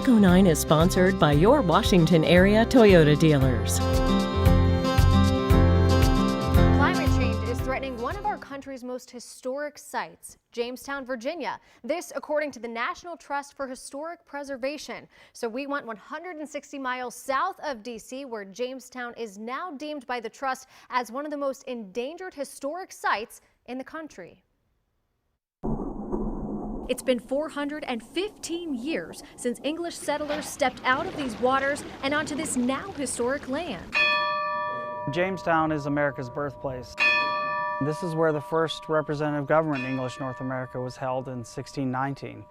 Echo 9 is sponsored by your Washington area Toyota dealers. Climate change is threatening one of our country's most historic sites, Jamestowne, Virginia. This, according to the National Trust for Historic Preservation. So we went 160 miles south of D.C., where Jamestowne is now deemed by the Trust as one of the most endangered historic sites in the country. It's been 415 years since English settlers stepped out of these waters and onto this now historic land. Jamestown is America's birthplace. This is where the first representative government in English North America was held in 1619.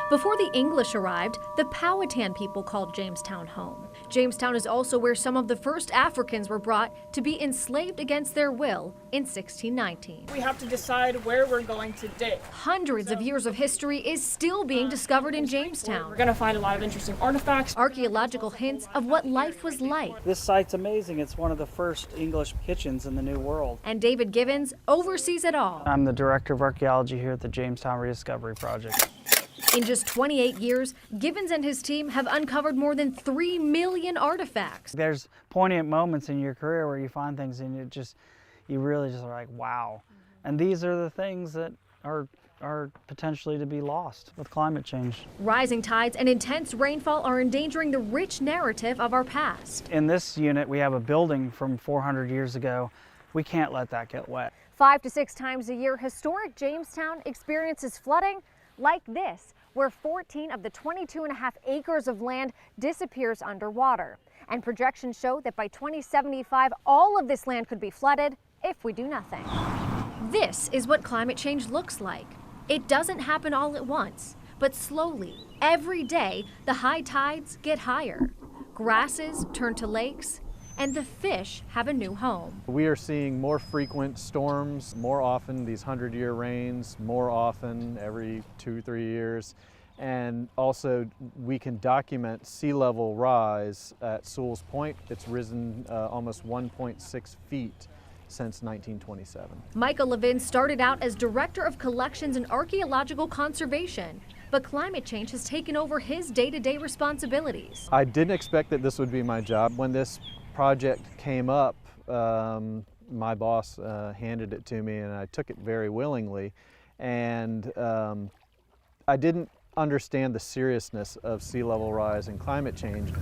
Before the English arrived, the Powhatan people called Jamestown home. Jamestown is also where some of the first Africans were brought to be enslaved against their will in 1619. We have to decide where we're going to dig. Hundreds of years of history is still being discovered in Jamestown. We're going to find a lot of interesting artifacts. Archaeological hints of what life was like. This site's amazing. It's one of the first English kitchens in the New World. And David Givens oversees it all. I'm the Director of Archaeology here at the Jamestown Rediscovery Project. In just 28 years, Givens and his team have uncovered more than 3 million artifacts. There's poignant moments in your career where you find things and you really just are like, wow. And these are the things that are potentially to be lost with climate change. Rising tides and intense rainfall are endangering the rich narrative of our past. In this unit, we have a building from 400 years ago. We can't let that get wet. 5 to 6 times a year, historic Jamestown experiences flooding like this, where 14 of the 22.5 acres of land disappears underwater. And projections show that by 2075, all of this land could be flooded if we do nothing. This is what climate change looks like. It doesn't happen all at once, but slowly, every day, the high tides get higher. Grasses turn to lakes, and the fish have a new home. We are seeing more frequent storms, more often these 100-year rains, more often every 2-3 years. And also we can document sea level rise at Sewell's Point. It's risen almost 1.6 feet since 1927. Michael Levin started out as Director of Collections and Archaeological Conservation, but climate change has taken over his day-to-day responsibilities. I didn't expect that this would be my job. When this project came up, my boss handed it to me and I took it very willingly. And I didn't understand the seriousness of sea level rise and climate change.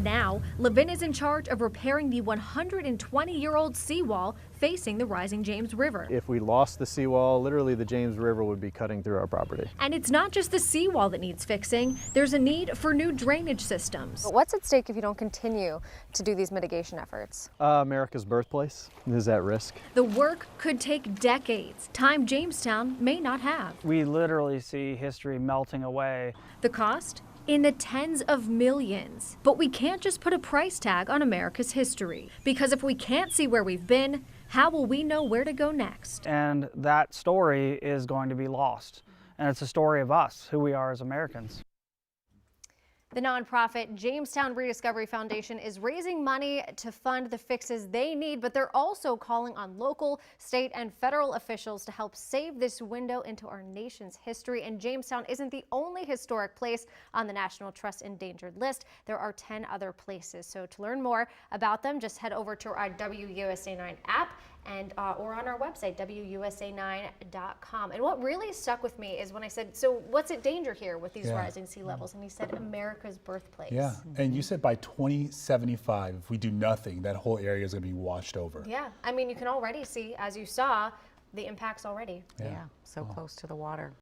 Now, Levin is in charge of repairing the 120-year-old seawall facing the rising James River. If we lost the seawall, literally the James River would be cutting through our property. And it's not just the seawall that needs fixing. There's a need for new drainage systems. What's at stake if you don't continue to do these mitigation efforts? America's birthplace is at risk. The work could take decades, time Jamestown may not have. We literally see history melting away. The cost? In the tens of millions. But we can't just put a price tag on America's history, because if we can't see where we've been, how will we know where to go next? And that story is going to be lost. And it's a story of us, who we are as Americans. The nonprofit Jamestown Rediscovery Foundation is raising money to fund the fixes they need, but they're also calling on local, state, and federal officials to help save this window into our nation's history. And Jamestown isn't the only historic place on the National Trust endangered list. There are 10 other places. So to learn more about them, just head over to our WUSA9 app and or on our website, WUSA9.com. And what really stuck with me is when I said, so what's at danger here with these rising sea levels? And he said, America's birthplace. Yeah, and you said by 2075, if we do nothing, that whole area is going to be washed over. Yeah, I mean, you can already see, as you saw, the impacts already. Yeah, so close to the water.